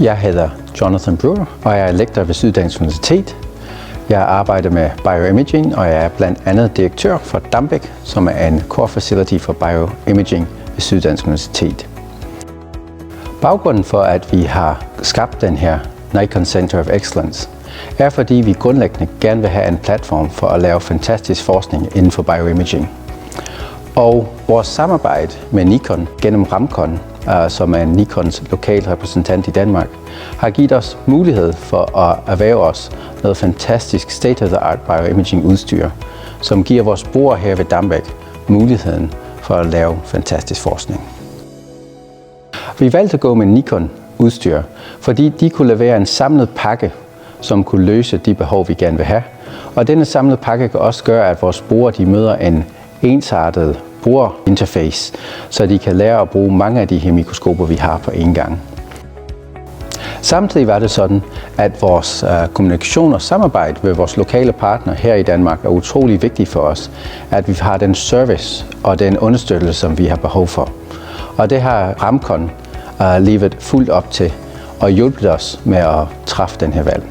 Jeg hedder Jonathan Brewer, og jeg er lektor ved Syddansk Universitet. Jeg arbejder med bioimaging, og jeg er blandt andet direktør for Dambæk, som er en core facility for bioimaging ved Syddansk Universitet. Baggrunden for, at vi har skabt den her Nikon Center of Excellence, er fordi vi grundlæggende gerne vil have en platform for at lave fantastisk forskning inden for bioimaging. Og vores samarbejde med Nikon gennem Ramcon, som er Nikons lokale repræsentant i Danmark, har givet os mulighed for at erhverve os noget fantastisk state-of-the-art bioimaging udstyr, som giver vores brugere her ved Dambæk muligheden for at lave fantastisk forskning. Vi valgte at gå med Nikon udstyr, fordi de kunne levere en samlet pakke, som kunne løse de behov, vi gerne vil have. Og denne samlede pakke kan også gøre, at vores brugere de møder en ensartet brugerinterface, så de kan lære at bruge mange af de her mikroskoper, vi har på én gang. Samtidig var det sådan, at vores kommunikation og samarbejde med vores lokale partner her i Danmark er utrolig vigtigt for os, at vi har den service og den understøttelse, som vi har behov for. Og det har Ramcon levet fuldt op til og hjulpet os med at træffe den her valg.